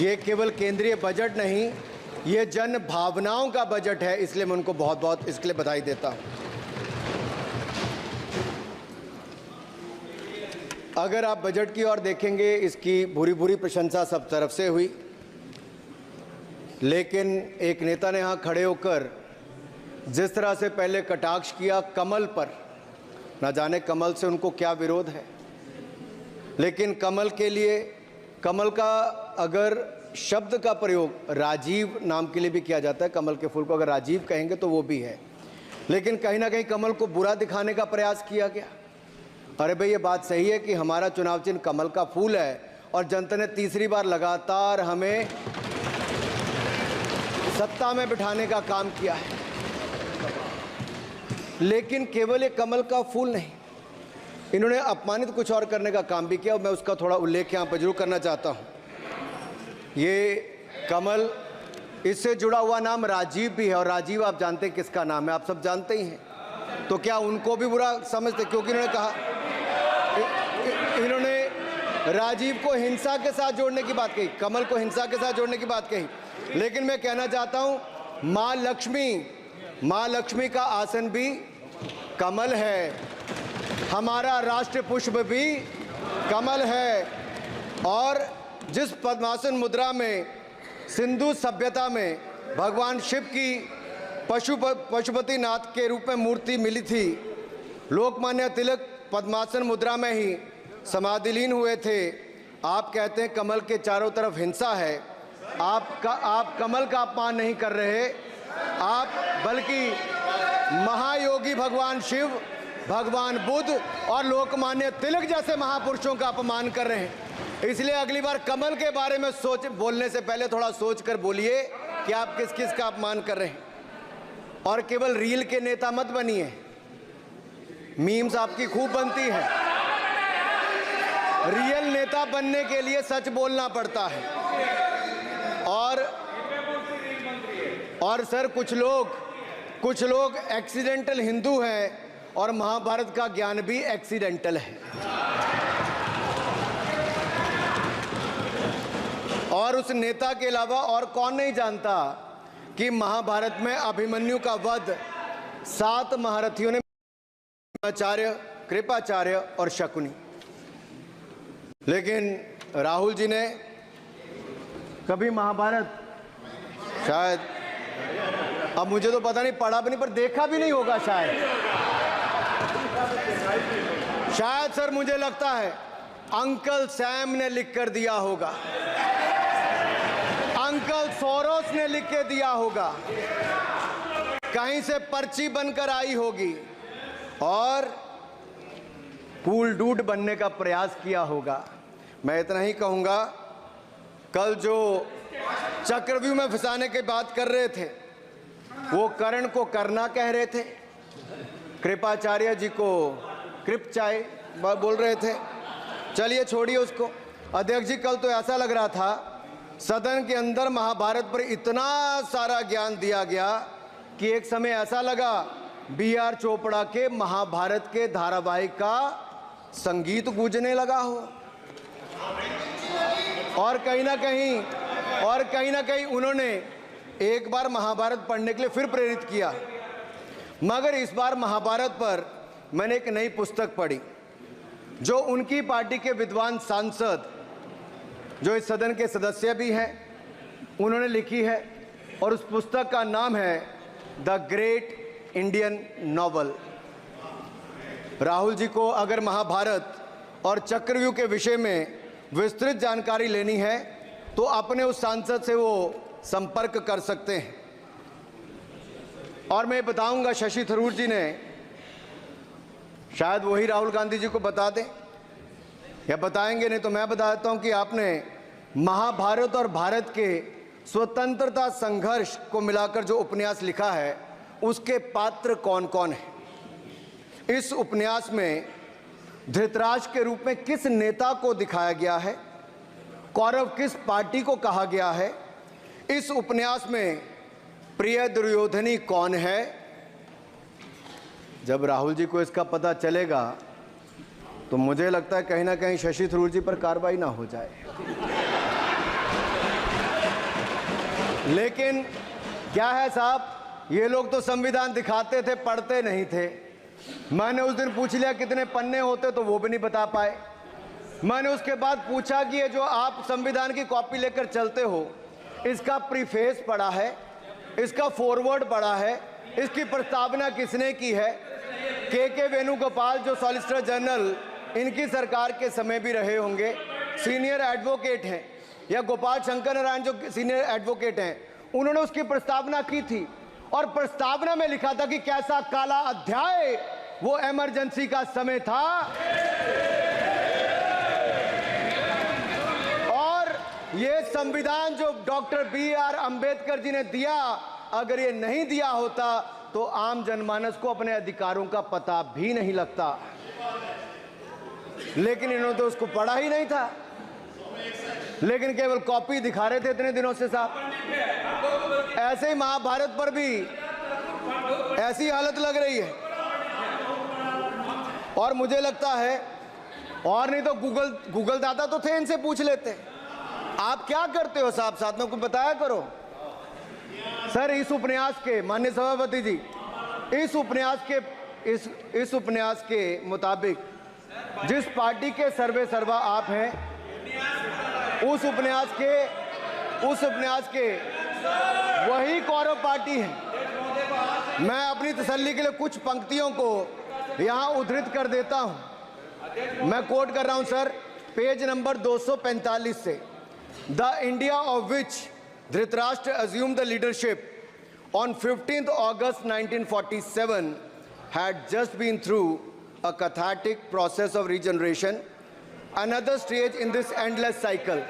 ये केवल केंद्रीय बजट नहीं, ये जन भावनाओं का बजट है, इसलिए मैं उनको बहुत बहुत इसके लिए बधाई देता हूं। अगर आप बजट की ओर देखेंगे, इसकी भूरी भूरी प्रशंसा सब तरफ से हुई, लेकिन एक नेता ने यहाँ खड़े होकर जिस तरह से पहले कटाक्ष किया कमल पर, न जाने कमल से उनको क्या विरोध है, लेकिन कमल के लिए, कमल का अगर शब्द का प्रयोग राजीव नाम के लिए भी किया जाता है, कमल के फूल को अगर राजीव कहेंगे तो वो भी है, लेकिन कहीं ना कहीं कमल को बुरा दिखाने का प्रयास किया गया। अरे भाई, ये बात सही है कि हमारा चुनाव चिन्ह कमल का फूल है और जनता ने तीसरी बार लगातार हमें सत्ता में बिठाने का काम किया है, लेकिन केवल ये कमल का फूल नहीं, इन्होंने अपमानित कुछ और करने का काम भी किया और मैं उसका थोड़ा उल्लेख यहाँ पर जरूर करना चाहता हूँ। ये कमल, इससे जुड़ा हुआ नाम राजीव भी है, और राजीव आप जानते हैं किसका नाम है, आप सब जानते ही हैं, तो क्या उनको भी बुरा समझते? क्योंकि इन्होंने कहा, इन्होंने राजीव को हिंसा के साथ जोड़ने की बात कही, कमल को हिंसा के साथ जोड़ने की बात कही, लेकिन मैं कहना चाहता हूँ माँ लक्ष्मी का आसन भी कमल है, हमारा राष्ट्र पुष्प भी कमल है, और जिस पद्मासन मुद्रा में सिंधु सभ्यता में भगवान शिव की पशुपति नाथ के रूप में मूर्ति मिली थी, लोकमान्य तिलक पद्मासन मुद्रा में ही समाधिलीन हुए थे। आप कहते हैं कमल के चारों तरफ हिंसा है, आप कमल का अपमान नहीं कर रहे, आप बल्कि महायोगी भगवान शिव, भगवान बुद्ध और लोकमान्य तिलक जैसे महापुरुषों का अपमान कर रहे हैं। इसलिए अगली बार कमल के बारे में बोलने से पहले थोड़ा सोच कर बोलिए कि आप किस किस का अपमान कर रहे हैं। और केवल रील के नेता मत बनिए, मीम्स आपकी खूब बनती है, रियल नेता बनने के लिए सच बोलना पड़ता है। और सर, कुछ लोग एक्सीडेंटल हिंदू हैं और महाभारत का ज्ञान भी एक्सीडेंटल है। और उस नेता के अलावा और कौन नहीं जानता कि महाभारत में अभिमन्यु का वध 7 महारथियों ने, आचार्य, कृपाचार्य और शकुनी। लेकिन राहुल जी ने कभी महाभारत, शायद, अब मुझे तो पता नहीं, पढ़ा भी नहीं, पर देखा भी नहीं होगा शायद सर, मुझे लगता है अंकल सैम ने लिख कर दिया होगा, अंकल सोरोस ने लिख के दिया होगा, कहीं से पर्ची बनकर आई होगी और कूल डूड बनने का प्रयास किया होगा। मैं इतना ही कहूंगा, कल जो चक्रव्यूह में फंसाने की बात कर रहे थे, वो कर्ण को करना कह रहे थे, कृपाचार्य जी को कृपचाय बोल रहे थे। चलिए छोड़िए उसको। अध्यक्ष जी, कल तो ऐसा लग रहा था सदन के अंदर महाभारत पर इतना सारा ज्ञान दिया गया कि एक समय ऐसा लगा B.R. चोपड़ा के महाभारत के धारावाहिक का संगीत गूंजने लगा हो, और कहीं ना कहीं उन्होंने एक बार महाभारत पढ़ने के लिए फिर प्रेरित किया। मगर इस बार महाभारत पर मैंने एक नई पुस्तक पढ़ी जो उनकी पार्टी के विद्वान सांसद, जो इस सदन के सदस्य भी हैं, उन्होंने लिखी है, और उस पुस्तक का नाम है the great Indian novel. Rahul ji को अगर महाभारत और चक्रव्यूह के विषय में विस्तृत जानकारी लेनी है तो अपने उस सांसद से वो संपर्क कर सकते हैं। और मैं बताऊंगा, शशि थरूर जी ने, शायद वही राहुल गांधी जी को बता दें या बताएंगे, नहीं तो मैं बता देता हूं कि आपने महाभारत और भारत के स्वतंत्रता संघर्ष को मिलाकर जो उपन्यास लिखा है, उसके पात्र कौन कौन है। इस उपन्यास में धृतराष्ट्र के रूप में किस नेता को दिखाया गया है, कौरव किस पार्टी को कहा गया है, इस उपन्यास में प्रिय दुर्योधनी कौन है। जब राहुल जी को इसका पता चलेगा तो मुझे लगता है कहीं ना कहीं शशि थरूर जी पर कार्रवाई ना हो जाए। लेकिन क्या है साहब, ये लोग तो संविधान दिखाते थे, पढ़ते नहीं थे। मैंने उस दिन पूछ लिया कितने पन्ने होते, तो वो भी नहीं बता पाए। मैंने उसके बाद पूछा कि ये जो आप संविधान की कॉपी लेकर चलते हो, इसका प्रीफेस पढ़ा है, इसका फॉरवर्ड पढ़ा है, इसकी प्रस्तावना किसने की है? के वेणुगोपाल जो सॉलिसिटर जनरल इनकी सरकार के समय भी रहे होंगे, सीनियर एडवोकेट हैं, या गोपाल शंकर नारायण जो सीनियर एडवोकेट हैं, उन्होंने उसकी प्रस्तावना की थी। और प्रस्तावना में लिखा था कि कैसा काला अध्याय वो इमरजेंसी का समय था। और ये संविधान जो डॉक्टर BR अंबेडकर जी ने दिया, अगर ये नहीं दिया होता तो आम जनमानस को अपने अधिकारों का पता भी नहीं लगता। लेकिन इन्होंने तो उसको पढ़ा ही नहीं था, लेकिन केवल कॉपी दिखा रहे थे इतने दिनों से साहब। ऐसे ही महाभारत पर भी ऐसी हालत लग रही है। और मुझे लगता है, और नहीं तो गूगल दादा तो थे, इनसे पूछ लेते आप क्या करते हो साहब, साथ में कुछ बताया करो। सर, इस उपन्यास के, माननीय सभापति जी, इस उपन्यास के मुताबिक जिस पार्टी के सर्वे सर्वा आप हैं, उस उपन्यास के वही कौरव पार्टी है। मैं अपनी तसल्ली के लिए कुछ पंक्तियों को यहां उद्धृत कर देता हूं। मैं कोट कर रहा हूं सर, पेज नंबर 245 से। The India of which Dhritarashtra assumed the leadership on 15th August 1947 had just been through a cathartic process of regeneration, another stage in this endless cycle.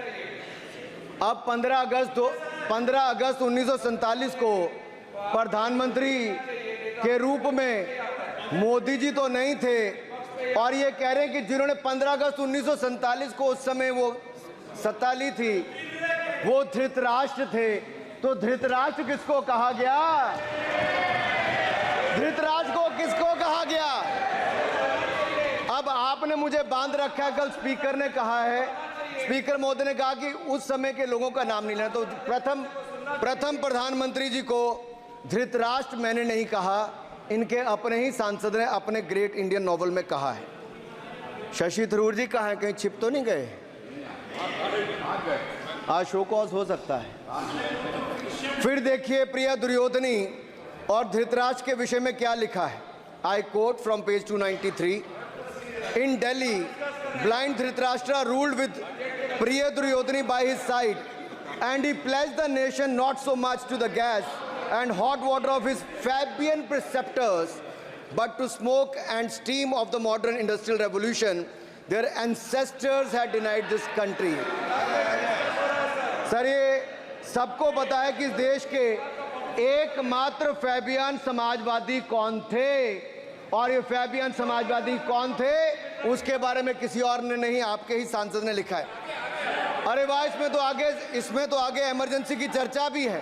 अब 15 अगस्त 1947 को प्रधानमंत्री के रूप में मोदी जी तो नहीं थे, और ये कह रहे हैं कि जिन्होंने 15 अगस्त 1947 को उस समय वो सत्ता ली थी, वो धृतराष्ट्र थे। तो धृतराष्ट्र किसको कहा गया? धृतराष्ट्र को किसको कहा गया? अब आपने मुझे बांध रखा है। कल स्पीकर ने कहा है, स्पीकर महोदय ने कहा कि उस समय के लोगों का नाम नहीं लेना। तो प्रथम प्रधानमंत्री जी को धृतराष्ट्र मैंने नहीं कहा, इनके अपने ही सांसद ने अपने ग्रेट इंडियन नॉवल में कहा है। शशि थरूर जी कहाँ हैं? कहीं छिप तो नहीं गए? आज शो कॉज हो सकता है। फिर देखिए प्रिय दुर्योधनी और धृतराष्ट्र के विषय में क्या लिखा है। I quote from page 293। In Delhi, blind Dhritarashtra ruled with Priya Duryodhani by his side, and he pledged the nation not so much to the gas and hot water of his Fabian preceptors, but to smoke and steam of the modern industrial revolution. Their ancestors had denied this country. Sir, ये सबको पता है कि इस देश के एकमात्र Fabian Samajwadi कौन थे, और ये फैबियन समाजवादी कौन थे उसके बारे में किसी और ने नहीं, आपके ही सांसद ने लिखा है। अरे वाह, इसमें तो आगे इमरजेंसी की चर्चा भी है,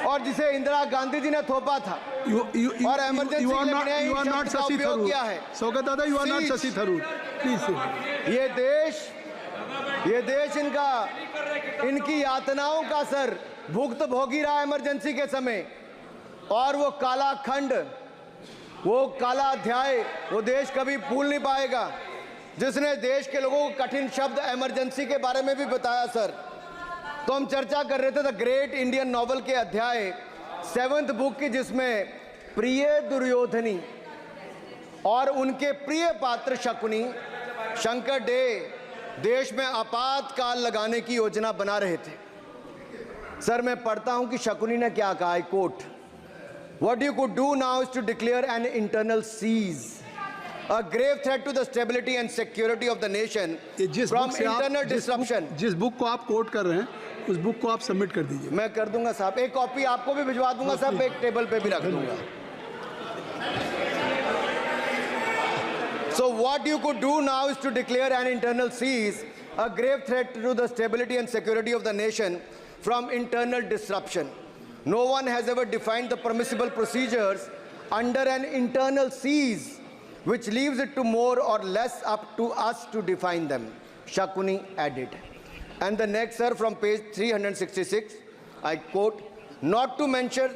और जिसे इंदिरा गांधी जी ने थोपा था। और इमरजेंसी के लिए उपयोग किया है। Saugata Dada, you are not Shashi Tharoor, please. ये देश इनकी यातनाओं का सर भुगत भोगी रहा इमरजेंसी के समय। और वो काला खंड, वो काला अध्याय वो देश कभी भूल नहीं पाएगा, जिसने देश के लोगों को कठिन शब्द इमरजेंसी के बारे में भी बताया। सर, तो हम चर्चा कर रहे थे द ग्रेट इंडियन नॉवल के अध्याय 7th बुक की, जिसमें प्रिय दुर्योधनी और उनके प्रिय पात्र शकुनी शंकर डे देश में आपातकाल लगाने की योजना बना रहे थे। सर, मैं पढ़ता हूं कि शकुनी ने क्या कहा। I quote, What you could do now is to declare an internal seize, a grave threat to the stability and security of the nation from internal disruption. जिस बुक को आप कोट कर रहे हैं, उस बुक को आप सबमिट कर दीजिए। मैं कर दूंगा साहब, एक कॉपी आपको भी भिजवा दूंगा साहब, एक टेबल पे भी रख दूंगा। So what you could do now is to declare an internal seize, a grave threat to the stability and security of the nation from internal disruption. No one has ever defined the permissible procedures under an internal seize, which leaves it to more or less up to us to define them, Shakuni added. And the next, sir, from page 366, I quote, not to mention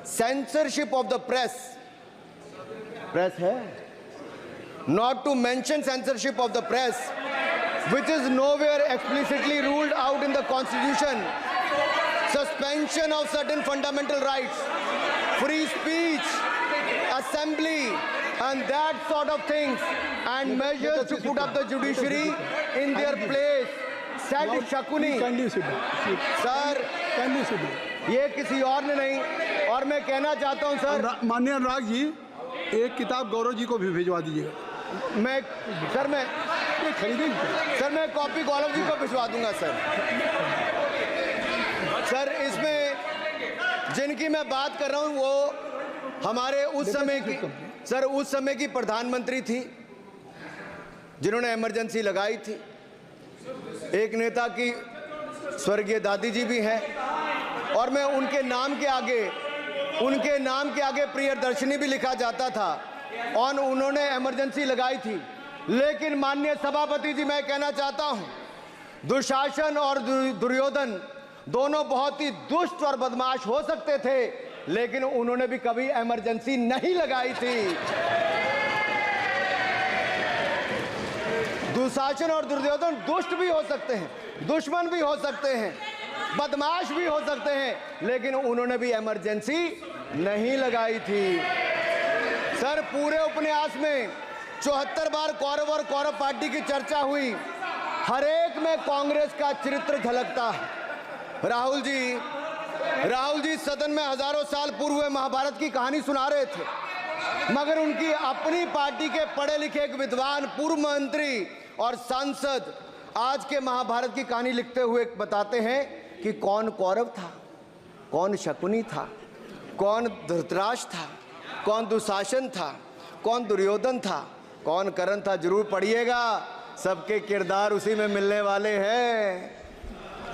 censorship of the press है, not to mention censorship of the press, which is nowhere explicitly ruled out in the Constitution, suspension of certain fundamental rights, free speech, assembly, and that sort of things, and measures to put up the judiciary in their place, said Shakuni. Kindly sit down. Sir Kindly sit down. ये किसी और ने नहीं, और मैं कहना चाहता हूं सर, माननीय अनुराग जी, एक किताब गौरव जी को भी भिजवा दीजिएगा। मैं खरीदेंगे सर, मैं कॉपी गौरव जी को भिजवा दूंगा सर। सर इसमें जिनकी मैं बात कर रहा हूं वो हमारे उस समय की, सर उस समय की प्रधानमंत्री थी जिन्होंने इमरजेंसी लगाई थी। एक नेता की स्वर्गीय दादी जी भी हैं, और मैं उनके नाम के आगे प्रियदर्शनी भी लिखा जाता था, और उन्होंने इमरजेंसी लगाई थी। लेकिन माननीय सभापति जी, मैं कहना चाहता हूं, दुशासन और दुर्योधन दोनों बहुत ही दुष्ट और बदमाश हो सकते थे, लेकिन उन्होंने भी कभी इमरजेंसी नहीं लगाई थी। दुशासन और दुर्योधन दुष्ट भी हो सकते हैं, दुश्मन भी हो सकते हैं, बदमाश भी हो सकते हैं, लेकिन उन्होंने भी इमरजेंसी नहीं लगाई थी। सर पूरे उपन्यास में 74 बार कौरव और कौरव पार्टी की चर्चा हुई, हर एक में कांग्रेस का चरित्र झलकता है। राहुल जी सदन में हजारों साल पूर्व हुए महाभारत की कहानी सुना रहे थे, मगर उनकी अपनी पार्टी के पढ़े लिखे एक विद्वान पूर्व मंत्री और सांसद आज के महाभारत की कहानी लिखते हुए बताते हैं कि कौन कौरव था, कौन शकुनी था, कौन धृतराष्ट्र था, कौन दुशासन था, कौन दुर्योधन था, कौन कर्ण था। जरूर पढ़िएगा, सबके किरदार उसी में मिलने वाले हैं।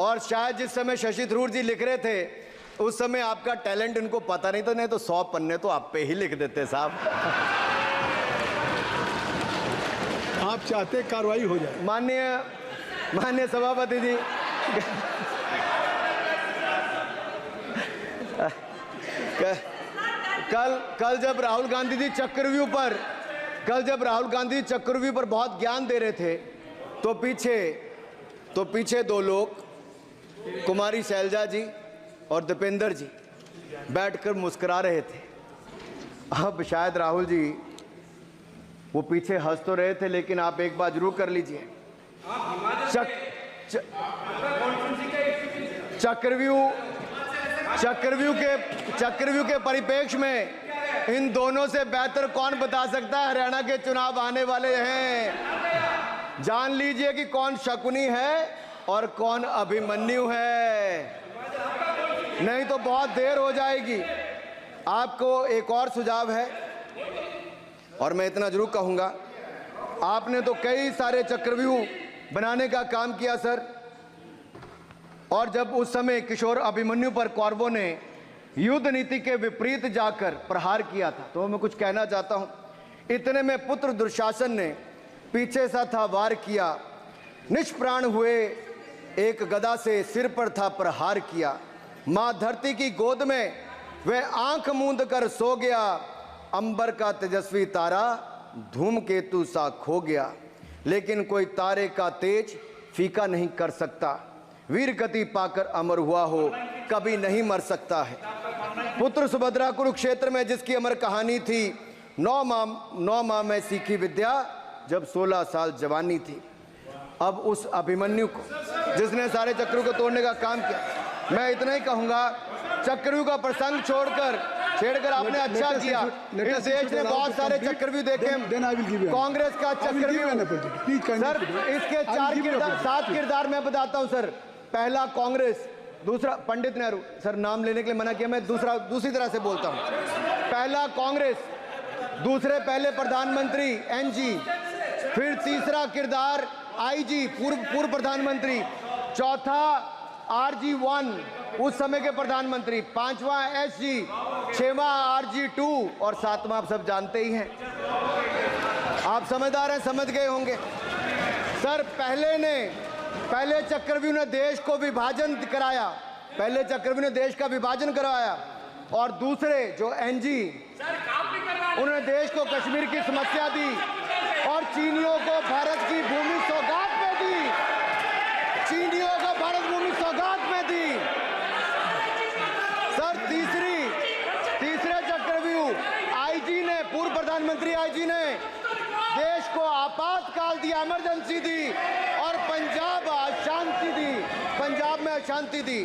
और शायद जिस समय शशि थरूर जी लिख रहे थे उस समय आपका टैलेंट इनको पता नहीं था, नहीं तो 100 पन्ने तो आप पे ही लिख देते साहब। आप चाहते कार्रवाई हो जाए। माननीय सभापति जी, कल जब राहुल गांधी जी चक्रव्यूह पर बहुत ज्ञान दे रहे थे, तो पीछे दो लोग, कुमारी शैलजा जी और दीपेंद्र जी बैठकर मुस्कुरा रहे थे। अब शायद राहुल जी वो पीछे हंस तो रहे थे, लेकिन आप एक बात जरूर कर लीजिए, चक्रव्यूह के परिप्रेक्ष्य में इन दोनों से बेहतर कौन बता सकता है हरियाणा के चुनाव आने वाले हैं। जान लीजिए कि कौन शकुनी है और कौन अभिमन्यु है, नहीं तो बहुत देर हो जाएगी। आपको एक और सुझाव है, और मैं इतना जरूर कहूंगा, आपने तो कई सारे चक्रव्यूह बनाने का काम किया सर, और जब उस समय किशोर अभिमन्यु पर कौरवों ने युद्ध नीति के विपरीत जाकर प्रहार किया था, तो मैं कुछ कहना चाहता हूं। इतने में पुत्र दुशासन ने पीछे सा था वार किया, निष्प्राण हुए एक गदा से सिर पर था प्रहार किया। मां धरती की गोद में वह आंख मूंद कर सो गया, अंबर का तेजस्वी तारा धूमकेतु सा खो गया। लेकिन कोई तारे का तेज फीका नहीं कर सकता, वीर गति पाकर अमर हुआ हो कभी नहीं मर सकता है। पुत्र सुभद्रा कुरुक्षेत्र में जिसकी अमर कहानी थी, 9 माह में सीखी विद्या जब 16 साल जवानी थी। अब उस अभिमन्यु को जिसने सारे चक्रव्यूह को तोड़ने का काम किया, मैं इतना ही कहूंगा, चक्रव्यूह का प्रसंग छेड़कर आपने अच्छा किया। इस देश ने बहुत सारे चक्रव्यूह देखे, कांग्रेस का चक्रव्यूह सर, इसके 7 किरदार मैं बताता हूं सर। पहला कांग्रेस, दूसरा पंडित नेहरू, सर नाम लेने के लिए मना किया, मैं दूसरी तरह से बोलता हूं। पहला कांग्रेस, दूसरे पहले प्रधानमंत्री एनजी, फिर तीसरा किरदार आईजी पूर्व प्रधानमंत्री, चौथा RG1 उस समय के प्रधानमंत्री, 5वां SG, 6वां RG2 और 7वां आप सब जानते ही हैं। आप समझदार हैं, समझ गए होंगे सर। पहले चक्रव्यूह ने देश को विभाजन कराया, पहले चक्रव्यूह ने देश का विभाजन करवाया और दूसरे जो एनजी उन्होंने देश को कश्मीर की समस्या दी और चीनियों को भारत की भूमि सौगात में दी, चीनियों को भारत भूमि सौगात में दी। सर तीसरे चक्रव्यूह आईजी ने, पूर्व प्रधानमंत्री आईजी ने देश को आपातकाल दी, इमरजेंसी दी और पंजाब में अशांति दी।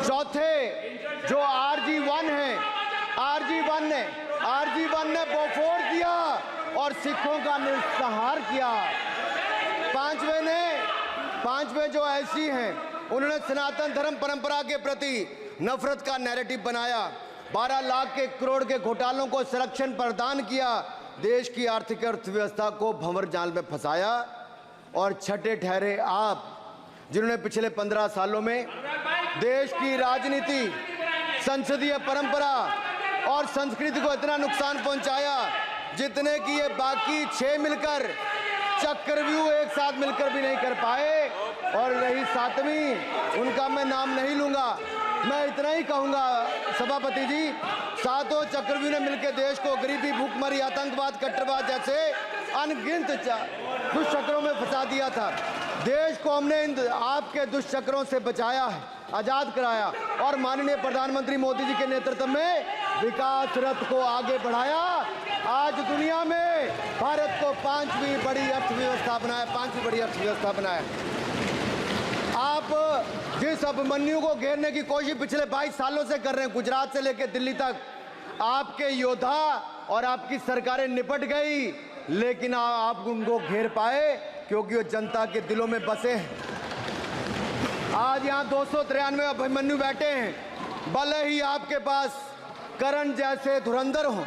चौथे जो आरजी-1 है, आरजी-1 ने बोफोर्स दिया और सिखों का निस्सहार किया। पांचवें जो ऐसी हैं, उन्होंने सनातन धर्म परंपरा के प्रति नफरत का नैरेटिव बनाया, 12 लाख के करोड़ के घोटालों को संरक्षण प्रदान किया, देश की आर्थिक अर्थव्यवस्था को भंवर जाल में फंसाया। और छठे ठहरे आप, जिन्होंने पिछले 15 सालों में देश की राजनीति, संसदीय परंपरा और संस्कृति को इतना नुकसान पहुंचाया जितने कि ये बाकी 6 मिलकर चक्रव्यूह एक साथ मिलकर भी नहीं कर पाए। और रही 7वीं, उनका मैं नाम नहीं लूंगा, मैं इतना ही कहूंगा सभापति जी, 7 चक्रव्यूह ने मिलकर देश को गरीबी, भूखमरी, आतंकवाद, कट्टरवाद जैसे अनगिनत दुष्चक्रों में फंसा दिया था। देश को हमने इन आपके दुष्चक्रों से बचाया है, आजाद कराया और माननीय प्रधानमंत्री मोदी जी के नेतृत्व में विकास रथ को आगे बढ़ाया। आज दुनिया में भारत को 5वीं बड़ी अर्थव्यवस्था बनाया। आप जिस अभिमन्यु को घेरने की कोशिश पिछले 22 सालों से कर रहे हैं, गुजरात से लेकर दिल्ली तक, आपके योद्धा और आपकी सरकारें निपट गई, लेकिन आप उनको घेर पाए क्योंकि वो जनता के दिलों में बसे हैं। आज यहाँ 293 अभिमन्यु बैठे हैं, भले ही आपके पास करण जैसे धुरंधर हो,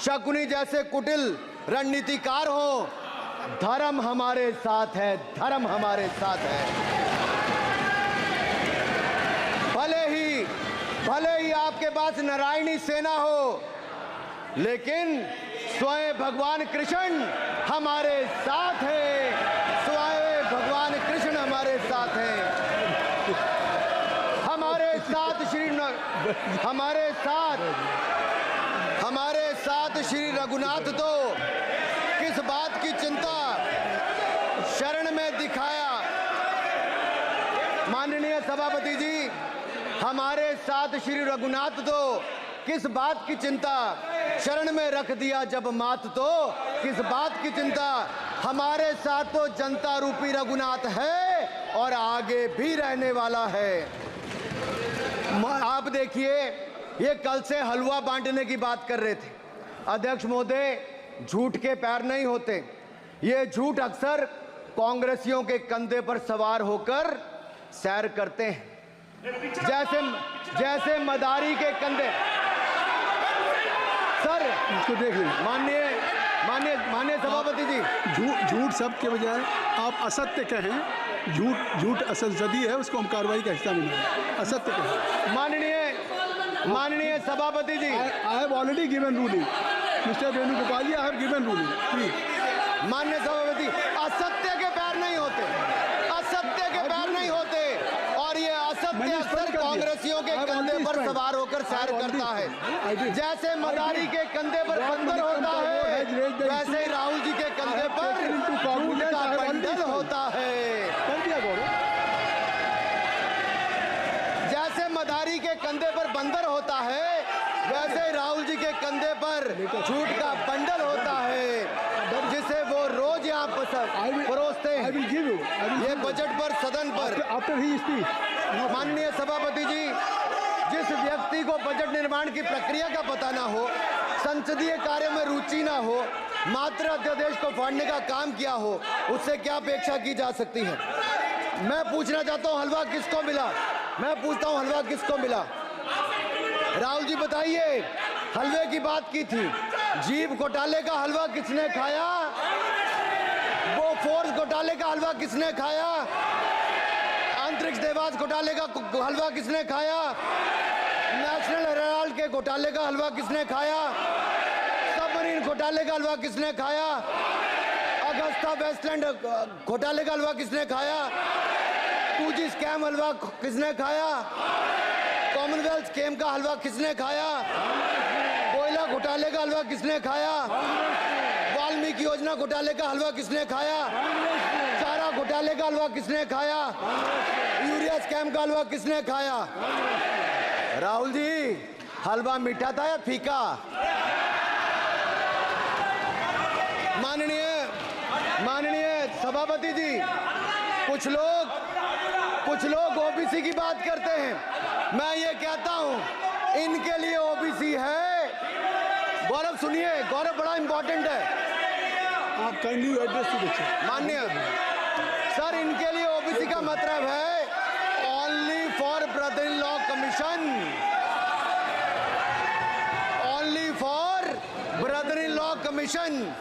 शकुनी जैसे कुटिल रणनीतिकार हो, धर्म हमारे साथ है, धर्म हमारे साथ है। भले ही आपके पास नारायणी सेना हो, लेकिन स्वयं भगवान कृष्ण हमारे साथ है, स्वयं भगवान कृष्ण हमारे साथ है। हमारे साथ श्री रघुनाथ तो किस बात की चिंता शरण में दिखाया। माननीय सभापति जी, हमारे साथ श्री रघुनाथ तो किस बात की चिंता शरण में रख दिया जब मात, तो किस बात की चिंता। हमारे साथ तो जनता रूपी रघुनाथ है और आगे भी रहने वाला है। आप देखिए, ये कल से हलवा बांटने की बात कर रहे थे। अध्यक्ष महोदय, झूठ के पैर नहीं होते, ये झूठ अक्सर कांग्रेसियों के कंधे पर सवार होकर सैर करते हैं, जैसे मदारी के कंधे। सर इसको देख लीजिए। माननीय सभापति जी, झूठ सब के बजाय आप असत्य कहें, झूठ असंसदीय है, उसको हम कार्रवाई का हिस्सा नहीं मानेंगे। असत्य कहें। माननीय सभापति जी, I have already given ruling, mister Venugopal ji, I have given ruling, please. माननीय सभापति, असत्य के पैर नहीं होते, असत्य के पैर नहीं होते, और ये असत्य अक्सर कांग्रेसियों के कंधे पर सवार होकर सैर करता है। जैसे मदारी के कंधे पर बंदर होता है, वैसे ही राहुल जी के कंधे पर झूठ का बंडल होता है। जैसे मदारी के कंधे पर बंदर होता है, वैसे ही राहुल जी के कंधे पर झूठ का बंडल होता है, जिसे वो रोज यहाँ परोसते हैं। ये बजट पर, सदन पर। माननीय सभापति जी, जिस व्यक्ति को बजट निर्माण की प्रक्रिया का पता ना हो, संसदीय कार्य में रुचि ना हो, मात्र अध्यादेश को फाड़ने का काम किया हो, उससे क्या अपेक्षा की जा सकती है। मैं पूछना चाहता हूँ, हलवा किसको मिला? मैं पूछता हूँ, हलवा किसको मिला? राहुल जी बताइए, हलवे की बात की थी, जीभ घोटाले का हलवा किसने खाया? वो फोर्स घोटाले का हलवा किसने खाया? अंतरिक्ष देवास घोटाले का हलवा किसने खाया? नेशनल हेराल्ड के घोटाले का हलवा किसने खाया? सबमरीन घोटाले का हलवा किसने खाया? अगस्ता वेस्टलैंड घोटाले का हलवा किसने खाया? टूजी स्कैम हलवा किसने खाया? कॉमनवेल्थ स्कैम का हलवा किसने खाया? कोयला घोटाले का हलवा किसने खाया? वाल्मीकि योजना घोटाले का हलवा किसने खाया? चारा घोटाले का हलवा किसने खाया? यूरिया स्कैम का हलवा किसने खाया? राहुल जी, हलवा मीठा था या फीका? माननीय सभापति जी, कुछ लोग ओबीसी की बात करते हैं। मैं ये कहता हूं, इनके लिए ओबीसी है। गौरव सुनिए, गौरव बड़ा इंपॉर्टेंट है। आप kindly address to the chair. माननीय सर, इनके लिए ओबीसी का मतलब है only for brother in law commission, only for brother in law commission.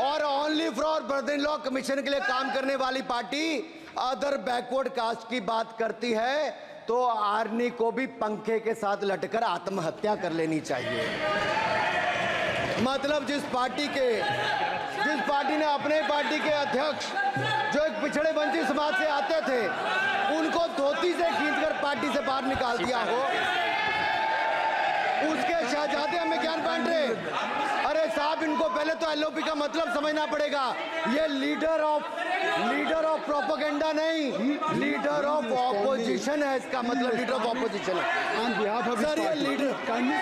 और only for brother in law commission के लिए काम करने वाली पार्टी अदर बैकवर्ड कास्ट की बात करती है तो आर्नी को भी पंखे के साथ लटकर आत्महत्या कर लेनी चाहिए। मतलब जिस पार्टी ने अपने पार्टी के अध्यक्ष जो एक पिछड़े वंचित समाज से आते थे, उनको धोती से खींचकर पार्टी से बाहर निकाल दिया हो, उसके शहजादे हमें ज्ञान बांट रहे। अरे साहब, इनको पहले तो एलओपी का मतलब समझना पड़ेगा। ये लीडर ऑफ प्रोपेगेंडा नहीं, लीडर ऑफ ऑपोजिशन है। इसका मतलब लीडर ऑफ ऑपोजिशन है। On behalf of Sir, his ये party. leader- Kindly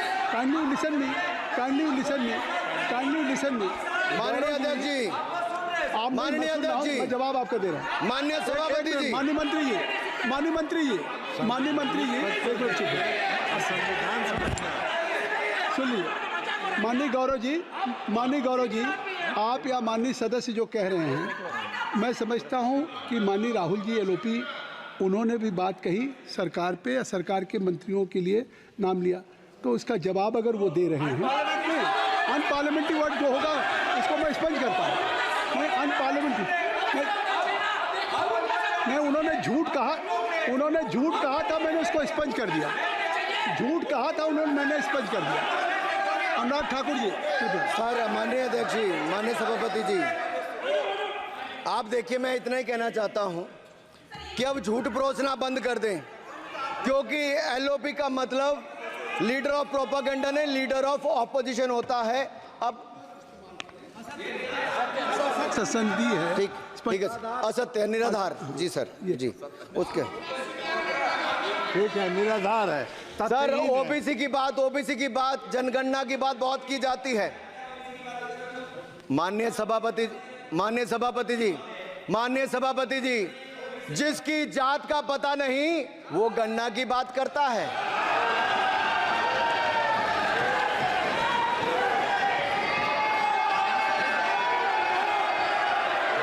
listen me. माननीय अध्यक्ष जी, आप माननीय अध्यक्ष जी, मैं जवाब आपका दे रहा हूँ। माननीय सभापति जी, माननीय मंत्री जी, एक मिनट चुप है। सुनिए, माननीय गौरव जी, आप या माननीय सदस्य जो कह रहे हैं, मैं समझता हूं कि माननीय राहुल जी एलओपी, उन्होंने भी बात कही सरकार पे या सरकार के मंत्रियों के लिए नाम लिया, तो उसका जवाब अगर वो दे रहे हैं, अनपार्लियामेंट्री वर्ड जो होगा उसको मैं स्पंज करता हूँ। मैं अनपार्लियामेंट्री मैं उन्होंने झूठ कहा था, मैंने उसको स्पंज कर दिया। मैंने स्पंज कर दिया। अनुराग ठाकुर जी, सर, माननीय अध्यक्ष जी, माननीय सभापति जी, आप देखिए, मैं इतना ही कहना चाहता हूं कि अब झूठ परोसना बंद कर दें, क्योंकि एलओपी का मतलब लीडर ऑफ प्रोपेगेंडा नहीं, लीडर ऑफ ऑपोजिशन होता है। अब संधि है, ठीक है, असत्य निराधार। जी सर, जी, उसके ठीक है, निराधार है सर। ओबीसी की बात, जनगणना की बात बहुत की जाती है। माननीय सभापति जी, जिसकी जात का पता नहीं वो गणना की बात करता है।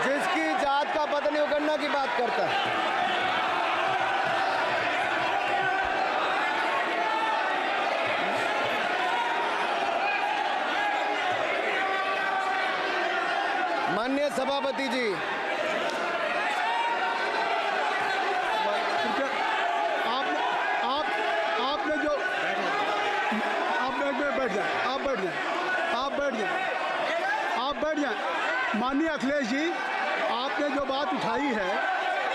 जिसकी जात का पता नहीं वो गणना की बात करता है। माननीय सभापति जी, आपने जो आप बैठ जाएं। माननीय अखिलेश जी, आपने जो बात उठाई है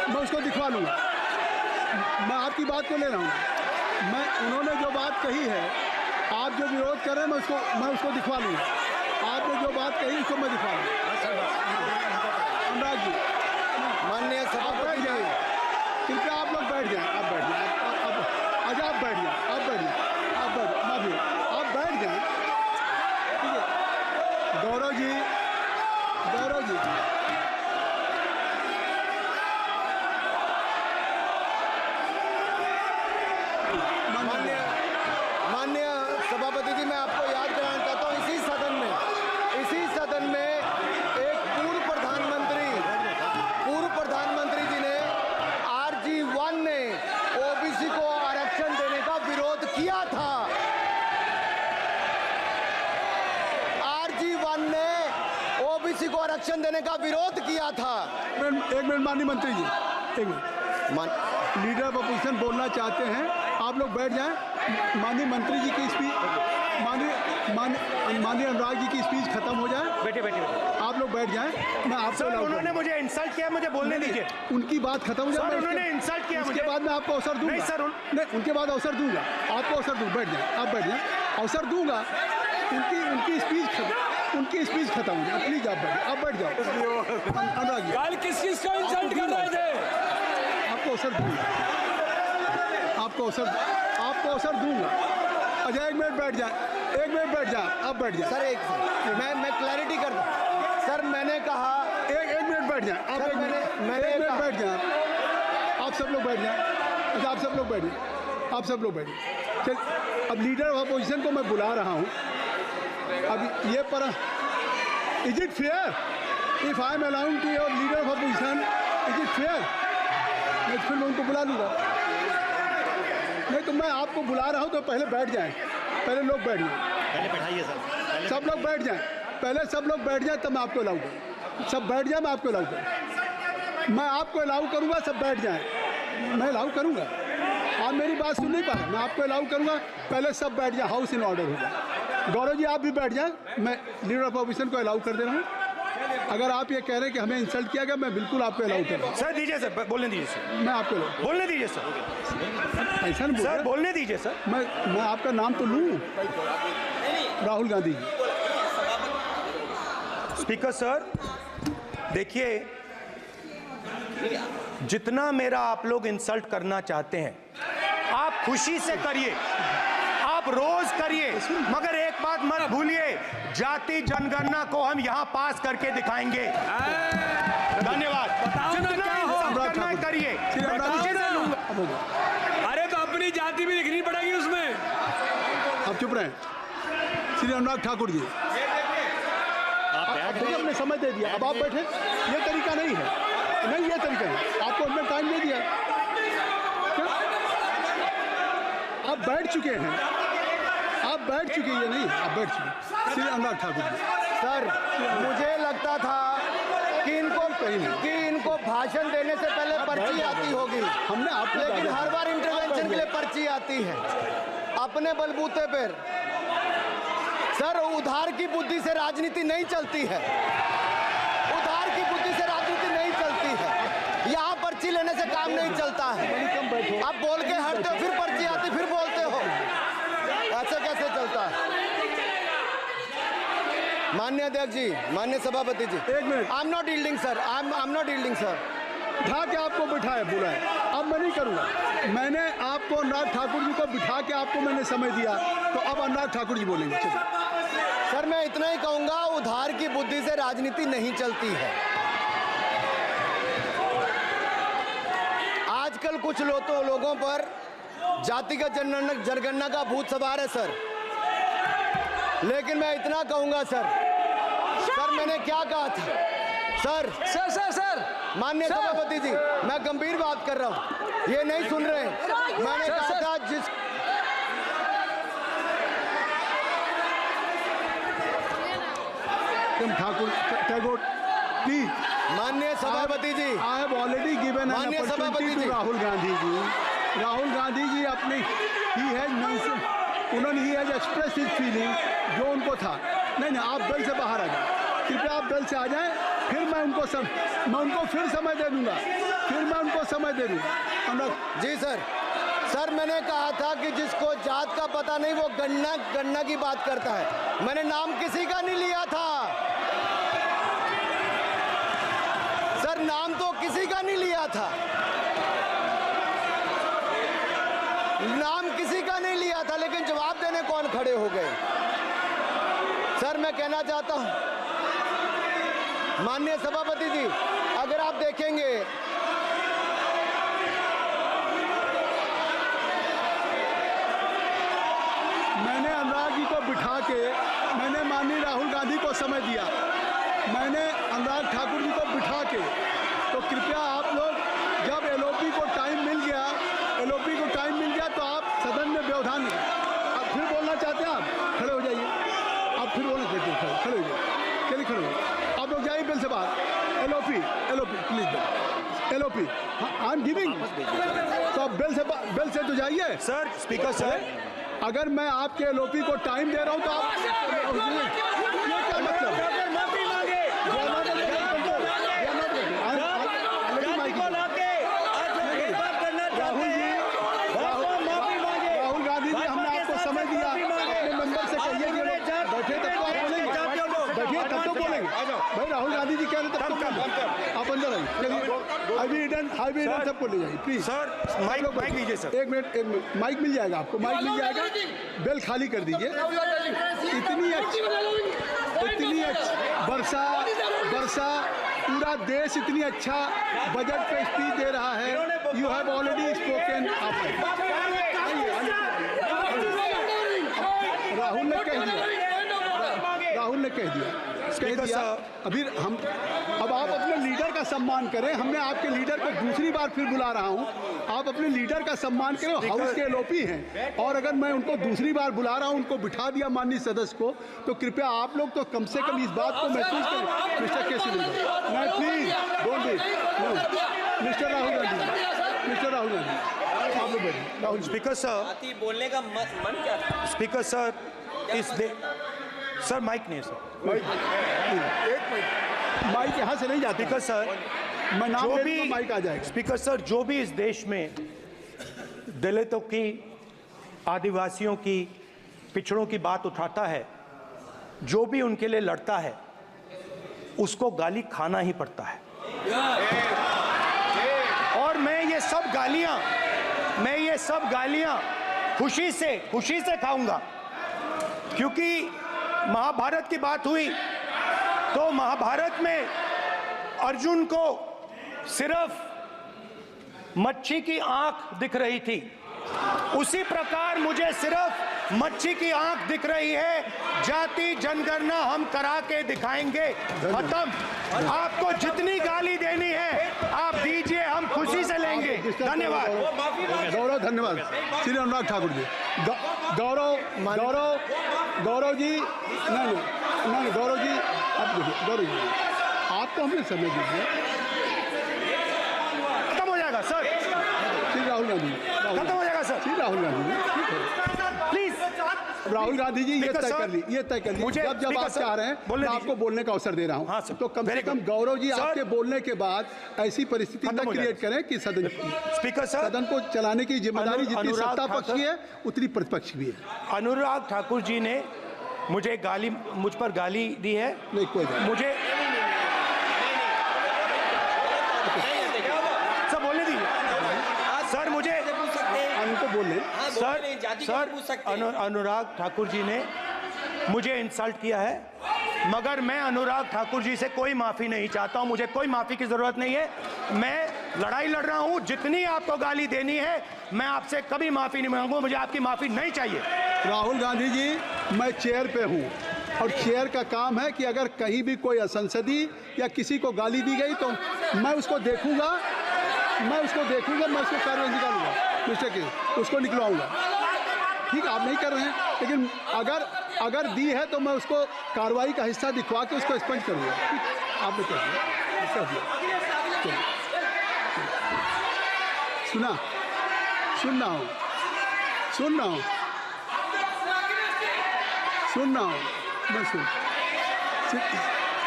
मैं उसको दिखवा लूँगा। मैं आपकी बात को ले रहा हूँ। उन्होंने जो बात कही है, आप जो विरोध कर रहे हैं, मैं उसको दिखवा लूँगा। आपने जो बात कही उसको मैं दिखवा लूँगा। अनुराग जी, माननीय सभापति जी, कृपया आप लोग बैठ जाएं। आप बैठ जाएं। अच्छा, आप बैठ जाएं। ठीक है। गौरव जी, माननीय सभापति जी, मैं आपको याद कराना चाहता हूँ, इसी सदन में एक पूर्व प्रधानमंत्री जी ने RG1 ने ओबीसी को आरक्षण देने का विरोध किया था। RG1 ने ओबीसी को आरक्षण देने का विरोध किया था। एक मिनट माननीय मंत्री जी, एक मिनट। लीडर ऑफ अपोजिशन बोलना चाहते हैं, आप लोग बैठ जाएं। माननीय मंत्री जी की स्पीच माननीय अनुराग जी की स्पीच खत्म हो जाए। बैठिए बैठिए। आप लोग बैठ जाएं, मैं आपको सर allow उन्होंने करूंगा। मुझे इंसल्ट किया, मुझे बोलने दीजिए। उनकी बात खत्म हो जाए। सर, मैं उन्होंने उसके- इंसल्ट किया उसके मुझे। बाद मैं आपको अवसर दूंगा। नहीं सर, नहीं, उनके बाद अवसर दूंगा, आपको अवसर दूंगा। बैठ जाए, आप बैठ जाए, अवसर दूंगा। उनकी स्पीच खत्म हो जाए। प्लीज आप बैठ जाओ। अनुराग जी, कल किस किस को इंसल्ट कर रहे थे? आपको अवसर दूंगा, आपको अवसर दूंगा। अजय एक मिनट बैठ जाए, आप बैठ जाए। सर एक मैं क्लैरिटी कर दूं। सर मैंने कहा एक मिनट बैठ जाए आप। सर, एक मिनट बैठ जाए आप सब लोग बैठ जाए। अच्छा, आप सब लोग बैठ जाए। चल, अब लीडर ऑफ अपोजिशन को मैं बुला रहा हूँ। अब ये पर is it fair if I am allowed to your leader of opposition? Is it fair? मैं फिर उनको बुला लूँगा। नहीं तो मैं आपको बुला रहा हूँ तो पहले बैठ जाएं। पहले लोग बैठ जाएं। पहले बैठाइए सर। सब लोग बैठ जाएं। पहले सब लोग बैठ जाएं तब मैं आपको अलाउ करूँ। सब बैठ जाएं, मैं आपको अलाउ करूँ। मैं आपको अलाउ करूँगा, सब बैठ जाएं। मैं अलाउ करूँगा। आप मेरी बात सुन नहीं पा रहे। मैं आपको अलाउ करूँगा, पहले सब बैठ जाएं। हाउस इन ऑर्डर होगा। गौरव जी आप भी बैठ जाएं। मैं लीडर ऑफ अपोजिशन को अलाउ कर दे रहा हूँ। अगर आप ये कह रहे हैं कि हमें इंसल्ट किया गया, मैं बिल्कुल आपको अलाउ कर रहा हूँ। सर दीजिए सर, बोलने दीजिए सर। मैं आपको बोलने दीजिए सर। ऐसा नहीं सर बोल बोलने दीजिए सर। मैं आपका नाम तो लूँ। राहुल गांधी जी। स्पीकर सर देखिए, जितना मेरा आप लोग इंसल्ट करना चाहते हैं आप खुशी से करिए, आप रोज करिए, मगर एक बात मत भूलिए, जाति जनगणना को हम यहां पास करके दिखाएंगे। धन्यवाद। बताओ ना जितना क्या हो। इंसल्ट करना है करिए, मैं खुशी से लूंगा। अरे तो अपनी जाति भी लिखनी पड़ेगी उसमें। आप चुप रहें। श्री अनुराग ठाकुर जी, देखिए हमने समय दे दिया, अब आप बैठे। ये तरीका नहीं है, नहीं ये तरीका है। आपको हमने टाइम दे दिया, क्या? आप बैठ चुके हैं, आप बैठ चुके हैं। ये नहीं, आप बैठ चुके। श्री अनुराग ठाकुर जी, सर मुझे लगता था कि इनको भाषण देने से पहले पर्ची आती होगी। हमने आपको लेकिन ज्यादा- हर बार इंटरवेंशन के लिए पर्ची आती है अपने बलबूते पर। सर उधार की बुद्धि से राजनीति नहीं चलती है। उधार की बुद्धि से राजनीति नहीं चलती है। यहाँ पर्ची लेने से काम नहीं चलता है। आप बोल के हटते हो, फिर पर्ची आती, फिर बोलते हो। ऐसे कैसे चलता है? माननीय अध्यक्ष जी, माननीय सभापति जी, एक minute. I am not yielding sir, I am not yielding sir. बिठा के आपको बिठाया बुलाया, अब मैं नहीं करूँगा। मैंने आपको अनुराग ठाकुर जी को बिठा के आपको मैंने समय दिया, तो अब अनुराग ठाकुर जी बोलेंगे। चलिए। सर मैं इतना ही कहूंगा, उधार की बुद्धि से राजनीति नहीं चलती है। आजकल कुछ लोगों पर जातिगत जनगणना का भूत सवार है सर। लेकिन मैं इतना कहूंगा सर मैंने क्या कहा था सर माननीय सभापति जी, मैं गंभीर बात कर रहा हूं, ये नहीं सुन रहे हैं। मैंने कहा था ठाकुर टैगोर प्लीज। माननीय सभापति जी, आई हैव ऑलरेडी गिवन माननीय सभापति जी, राहुल गांधी जी। राहुल गांधी जी अपनी उन्होंने he has express his feeling जो उनको था। नहीं आप बेल से बाहर आ जाए, कृपया आप बेल से आ जाएं, फिर मैं उनको फिर समय दे दूंगा, जी सर मैंने कहा था कि जिसको जात का पता नहीं वो गणना की बात करता है। मैंने नाम किसी का नहीं लिया था सर, नाम तो किसी का नहीं लिया था, नाम किसी का नहीं लिया था, लेकिन जवाब देने कौन खड़े हो गए। सर मैं कहना चाहता हूं माननीय सभापति जी, अगर आप देखेंगे मैंने अनुराग जी को बिठा के मैंने माननीय राहुल गांधी को समय दिया, मैंने अनुराग ठाकुर जी को बिठा के, तो कृपया आप लोग जब एलओपी को टाइम मिल गया तो आप सदन में व्यवधान आप फिर बोलना चाहते हैं, आप खड़े हो जाइए, आप फिर बोलना चाहते हैं, खड़े हो जाइए, चलिए खड़े हो जाइए, आप लोग जाइए बिल से बाहर। LOP please, LOP I am giving, तो आप बेल से तो जाइए। सर स्पीकर सर अगर मैं आपके एलओपी को टाइम दे रहा हूं तो आप ये क्या मतलब है? राहुल गांधी जी, हमने आपको समय दिया, अपने मेंबर से कहिए कि बैठे तक तो आप बोलेंगे, बैठिए तब तो बोलेंगे भाई। राहुल गांधी जी कह रहे तब तो बोलेंगे। आप अंदर आइए, चलिए हाईवे सबको ले जाइए प्लीज। सर माइक लीजिए सर। एक मिनट माइक मिल जाएगा आपको, माइक मिल जाएगा। बेल खाली कर दीजिए। इतनी अच्छी वर्षा पूरा देश इतनी अच्छा बजट पे स्पीच दे रहा है। You have already spoken. Rahul ने कह दिया अभी हम अब आप अपने लीडर का सम्मान करें। हमने आपके लीडर को दूसरी बार फिर बुला रहा हूं, आप अपने लीडर का सम्मान करें। हाउस के एलओपी हैं और अगर मैं उनको दूसरी बार बुला रहा हूं, उनको बिठा दिया माननीय सदस्य को, तो कृपया आप लोग तो कम से कम इस बात को महसूस करें। मिस्टर केसी नहीं, please don't be mister Rahul Gandhi आप लोग बैठिए। राहुल स्पीकर सर, बोलने का मन क्या था? स्पीकर सर, सर माइक नहीं सर, माइक यहाँ से नहीं जाती। स्पीकर सर, मैं नाम जो ले भी लूंगा, माइक आ जाएगा। स्पीकर सर, जो भी इस देश में दलितों की, आदिवासियों की, पिछड़ों की बात उठाता है, जो भी उनके लिए लड़ता है, उसको गाली खाना ही पड़ता है। और मैं ये सब गालियां खुशी से खाऊंगा, क्योंकि महाभारत की बात हुई तो महाभारत में अर्जुन को सिर्फ मच्छी की आंख दिख रही थी, उसी प्रकार मुझे सिर्फ मच्छी की आंख दिख रही है। जाति जनगणना हम करा के दिखाएंगे। खत्म। आपको जितनी गाली देनी है आप दीजिए, हम खुशी से लेंगे। धन्यवाद। गौरव, धन्यवाद। श्री अनुराग ठाकुर जी। गौरव जी, नहीं गौरव जी, आप देखिए। गौरव जी, आपको हमने समय दीजिए। खत्म हो जाएगा सर। श्री राहुल गांधी, खत्म हो जाएगा सर। श्री राहुल गांधी प्लीज राहुल गांधी जी, ये तय कर ली। मुझे जब आप चाह रहे हैं मैं आपको बोलने का अवसर दे रहा हाँ, हूं, तो कम से कम गौरव जी आपके बोलने के बाद ऐसी परिस्थिति न क्रिएट करें कि सदन को चलाने की जिम्मेदारी जितनी सत्ता पक्ष की है उतनी प्रतिपक्ष भी है। अनुराग ठाकुर जी ने मुझ पर गाली दी है। नहीं, कोई मुझे सब बोलने दीजिए सर। मुझे उनको बोलने सर, अनुराग ठाकुर जी ने मुझे इंसल्ट किया है, मगर मैं अनुराग ठाकुर जी से कोई माफी नहीं चाहता हूं। मुझे कोई माफी की जरूरत नहीं है। मैं लड़ाई लड़ रहा हूं। जितनी आपको गाली देनी है मैं आपसे कभी माफी नहीं मांगूंगा। मुझे आपकी माफी नहीं चाहिए। राहुल गांधी जी, मैं चेयर पे हूं और चेयर का काम है कि अगर कहीं भी कोई असंसदीय या किसी को गाली दी गई तो मैं उसको देखूंगा, मैं उसको कार्रवाई निकालूंगा। मिस्टर के उसको निकलवाऊंगा। ठीक है, आप नहीं कर रहे हैं, लेकिन अगर दी है तो मैं उसको कार्रवाई का हिस्सा दिखवा के उसको स्पंज करूंगा। आपने कर दिया। सुन रहा हूँ मैं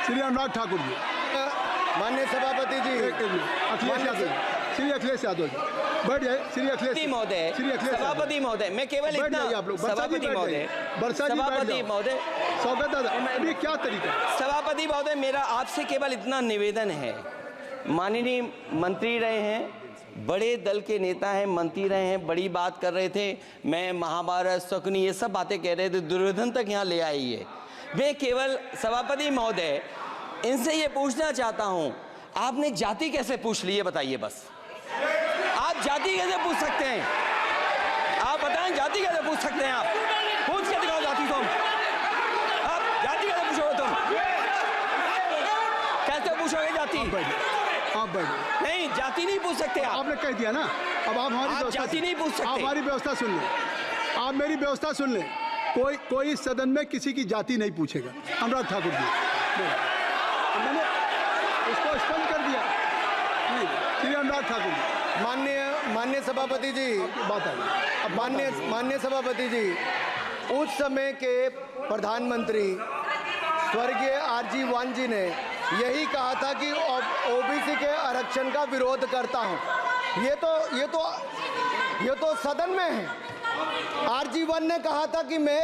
श्री अनुराग ठाकुर जी, माननीय सभापति जी, अखिलेश यादव जी बैठ जाए। श्री अखिलेश महोदय, सभापति महोदय, मैं केवल इतना, सभापति महोदय, स्वागत है। ये क्या तरीका है? सभापति महोदय, मेरा आपसे केवल इतना निवेदन है। माननीय मंत्री रहे हैं, बड़े दल के नेता हैं, मंत्री रहे हैं, बड़ी बात कर रहे थे। मैं महाभारत, शकुनी, ये सब बातें कह रहे थे, दुर्योधन तक यहाँ ले आई है। मैं केवल सभापति महोदय इनसे ये पूछना चाहता हूँ, आपने जाति कैसे पूछ ली है बताइए बस। आप जाति कैसे पूछ सकते हैं? आप बताएं, जाति कैसे पूछ सकते हैं? आप पूछ के दिखाओ जाति तुम। आप जाति कैसे पूछोगे तुम? कैसे पूछोगे जाति? आप बैठ। नहीं, जाति नहीं पूछ सकते आप। आपने कह दिया ना, अब आप हमारी जाति नहीं पूछ सकते। आप हमारी व्यवस्था सुन लें, आप मेरी व्यवस्था सुन लें। कोई सदन में किसी की जाति नहीं पूछेगा। अनुराग ठाकुर जी, मैंने उसको स्पष्ट कर दिया। श्री अनुराग ठाकुर जी, माननीय सभापति जी, बात आ गई। माननीय सभापति जी, उस समय के प्रधानमंत्री स्वर्गीय आरजी वान जी ने यही कहा था कि ओबीसी के आरक्षण का विरोध करता हूं। ये तो सदन में है। आरजी वान ने कहा था कि मैं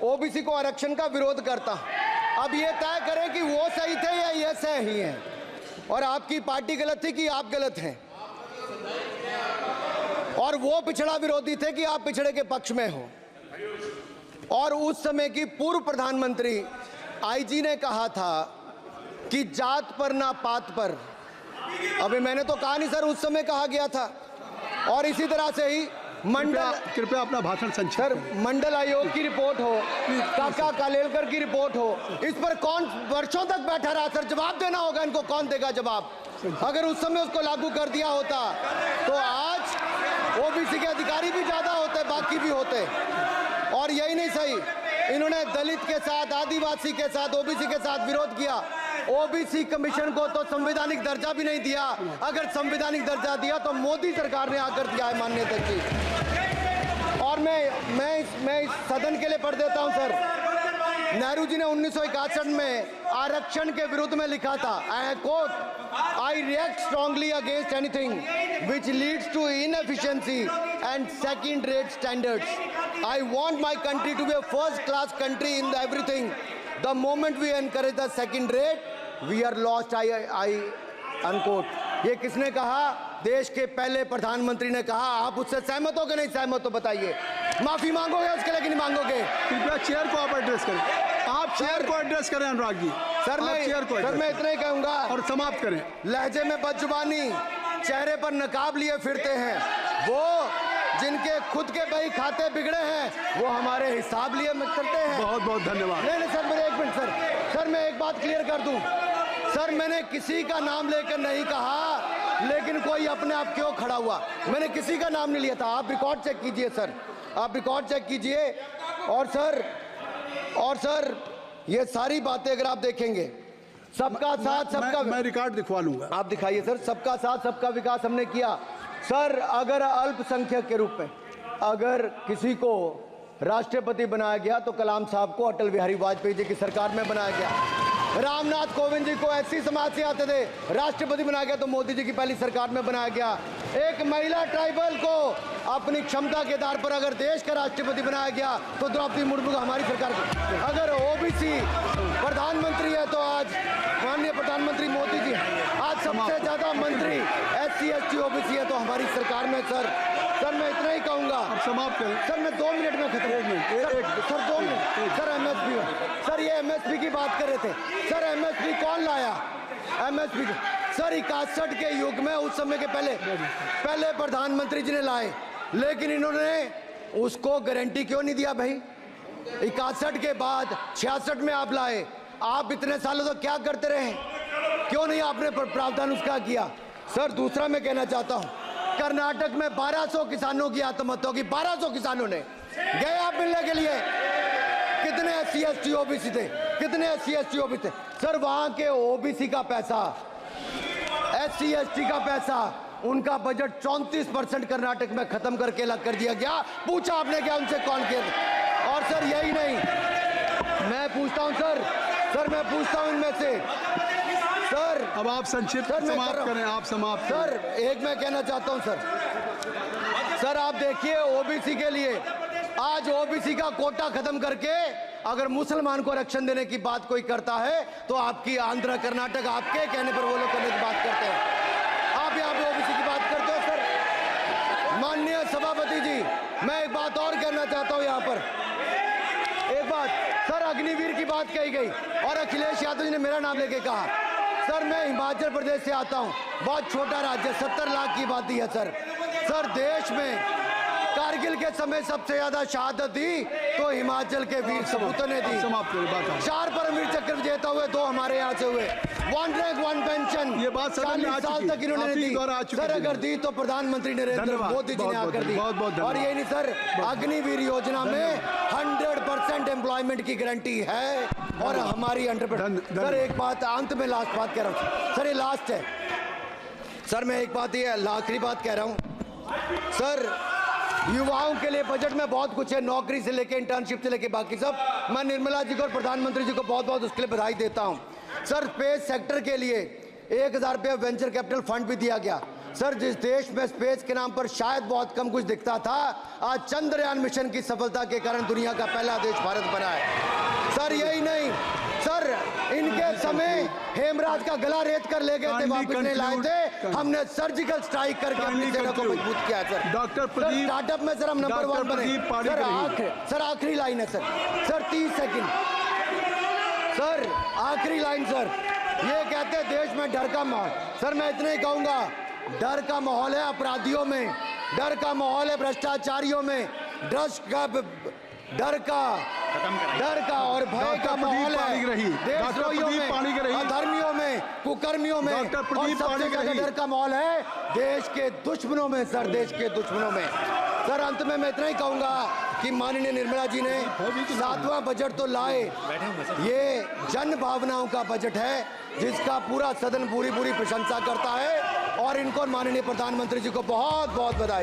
ओबीसी को आरक्षण का विरोध करता हूं। अब ये तय करें कि वो सही थे या ये सही हैं, और आपकी पार्टी गलत थी कि आप गलत हैं, और वो पिछड़ा विरोधी थे कि आप पिछड़े के पक्ष में हो। और उस समय की पूर्व प्रधानमंत्री आईजी ने कहा था कि जात पर ना पात पर। अभी मैंने तो कहा नहीं सर, उस समय कहा गया था। और इसी तरह से ही कृपया अपना भाषण संक्षिप्त सर, करें। मंडल आयोग की रिपोर्ट हो, काका कालेलकर की रिपोर्ट हो, इस पर कौन वर्षों तक बैठा रहा सर? जवाब देना होगा इनको, कौन देगा जवाब? अगर उस समय उसको लागू कर दिया होता तो आज ओबीसी के अधिकारी भी ज्यादा होते, बाकी भी होते। और यही नहीं सही, इन्होंने दलित के साथ, आदिवासी के साथ, ओबीसी के साथ विरोध किया। ओबीसी कमीशन को तो संवैधानिक दर्जा भी नहीं दिया। अगर संवैधानिक दर्जा दिया तो मोदी सरकार ने आकर दिया है, माननीय अध्यक्ष जी। और मैं इस सदन के लिए पढ़ देता हूं सर। नेहरू जी ने 1961 में आरक्षण के विरुद्ध में लिखा था, I quote, I react strongly against anything which leads to inefficiency and second rate standards. I want my country to be a first class country in everything. The moment we encourage the second rate we are lost. I unquote. ये किसने कहा? देश के पहले प्रधानमंत्री ने कहा। आप उससे सहमत हो कि नहीं सहमत हो बताइए? माफी मांगोगे उसके लिए कि नहीं मांगोगे? कृपया चेयर को आप एड्रेस करें। आप चेयर को एड्रेस करें अनुराग जी। सर मैं इतना ही कहूंगा और समाप्त करें। लहजे में बदजुबानी, चेहरे पर नकाब लिए फिरते हैं वो जिनके खुद के बही खाते बिगड़े हैं, वो हमारे हिसाब लिए करते हैं। बहुत बहुत धन्यवाद। नहीं सर, मेरे एक मिनट सर, मैं एक बात क्लियर कर दूं सर। मैंने किसी का नाम लेकर नहीं कहा, लेकिन कोई अपने आप क्यों खड़ा हुआ? मैंने किसी का नाम नहीं लिया था। आप रिकॉर्ड चेक कीजिए सर, आप रिकॉर्ड चेक कीजिए। और सर ये सारी बातें अगर आप देखेंगे, सबका साथ सबका, मैं रिकॉर्ड दिखवा लूंगा। आप दिखाइए सर। सबका साथ सबका विकास हमने किया सर। अगर अल्पसंख्यक के रूप में अगर किसी को राष्ट्रपति बनाया गया तो कलाम साहब को अटल बिहारी वाजपेयी जी की सरकार में बनाया गया। रामनाथ कोविंद जी को एससी समाज से आते थे, राष्ट्रपति बनाया गया तो मोदी जी की पहली सरकार में बनाया गया। एक महिला ट्राइबल को अपनी क्षमता के आधार पर अगर देश का राष्ट्रपति बनाया गया तो द्रौपदी मुर्मू को हमारी सरकार को। अगर ओबीसी प्रधानमंत्री है तो आज माननीय प्रधानमंत्री मोदी जी। आज सबसे ज्यादा मंत्री एससी एसटी ओबीसी है तो हमारी सरकार में सर मैं इतना ही कहूंगा। समाप्त करें सर। मैं 2 मिनट में खत्म। Sir 2 minute sir. MSP sir, ये एमएसपी की बात कर रहे थे सर। एमएसपी कौन लाया? एमएसपी सर 61 के युग में, उस समय के पहले प्रधानमंत्री जी ने लाए, लेकिन इन्होंने उसको गारंटी क्यों नहीं दिया भाई? 61 के बाद 66 में आप लाए। आप इतने सालों तक क्या करते रहे? क्यों नहीं आपने प्रावधान उसका किया? सर दूसरा मैं कहना चाहता हूं, कर्नाटक में 1200 किसानों की आत्महत्या की। 1200 किसानों ने गए आप मिलने के लिए। कितने एससी एसटी ओबीसी थे? कितने एससी एसटी ओबीसी थे? सर वहां के ओबीसी का पैसा, एससी एसटी का पैसा, उनका बजट 34% कर्नाटक में खत्म करके अलग कर दिया गया। पूछा आपने क्या उनसे? कौन किया? और सर यही नहीं, मैं पूछता हूं सर मैं पूछता हूं इनमें से सर। अब आप संक्षिप्त समाप्त करें। आप समाप्त सर एक मैं कहना चाहता हूं सर आप देखिए ओबीसी के लिए आज ओबीसी का कोटा खत्म करके अगर मुसलमान को आरक्षण देने की बात कोई करता है तो आपकी आंध्र कर्नाटक आपके कहने पर वो लोग करने की बात करते हैं। आप यहाँ पे ओबीसी की बात करते हो सर। माननीय सभापति जी, मैं एक बात और कहना चाहता हूँ यहाँ पर। एक बात सर, अग्निवीर की बात कही गई और अखिलेश यादव जी ने मेरा नाम लेके कहा। सर मैं हिमाचल प्रदेश से आता हूँ, बहुत छोटा राज्य, 70 लाख की आबादी है सर देश में कारगिल के समय सबसे ज्यादा शहादत दी तो हिमाचल के वीर सपूतों ने दी। 4 परमवीर चक्र विजेता हुए, 2 हमारे यहाँ से हुए। 1 रैंक 1 पेंशन, ये बात 40 साल तक इन्होंने दी सर। अगर दी तो प्रधानमंत्री नरेंद्र मोदी जी ने आकर दी। और ये नहीं सर, अग्निवीर योजना में 100% एम्प्लॉयमेंट की गारंटी है और हमारी 100%। सर एक बात अंत में लास्ट बात कह रहा हूँ सर, ये लास्ट है सर। मैं एक बात, ये आखिरी बात कह रहा हूँ सर। युवाओं के लिए बजट में बहुत कुछ है, नौकरी से लेके इंटर्नशिप से लेके बाकी सब। मैं निर्मला जी को और प्रधानमंत्री जी को बहुत बहुत उसके लिए बधाई देता हूं। सर, स्पेस सेक्टर के लिए 1000 रुपये वेंचर कैपिटल फंड भी दिया गया। सर, जिस देश में स्पेस के नाम पर शायद बहुत कम कुछ दिखता था, आज चंद्रयान मिशन की सफलता के कारण दुनिया का पहला देश भारत बना है। सर, यही नहीं सर, इनके समय हेमराज का गला रेत कर ले गए थे, वापस नहीं लाए थे। हमने सर्जिकल स्ट्राइक करके अपनी सेना को मजबूत किया है। सर, डॉक्टर प्रदीप, स्टार्टअप में सर हम नंबर 1 बने। सर आखिरी लाइन है सर 30 सेकंड। सर आखिरी लाइन सर, ये कहते हैं देश में डर का माहौल। सर मैं इतना ही कहूंगा, डर का माहौल है अपराधियों में, डर का माहौल है भ्रष्टाचारियों में, डर का और भय का माहौल है देशद्रोहियों में, अधर्मियों में, कुकर्मियों में, और सबसे ज्यादा डर का माहौल है देश के दुश्मनों में। सर, देश के दुश्मनों में। सर, अंत में मैं इतना ही कहूंगा कि माननीय निर्मला जी ने 7वां बजट तो लाए, ये जन भावनाओं का बजट है जिसका पूरा सदन पूरी प्रशंसा करता है, और इनको माननीय प्रधानमंत्री जी को बहुत बहुत बधाई।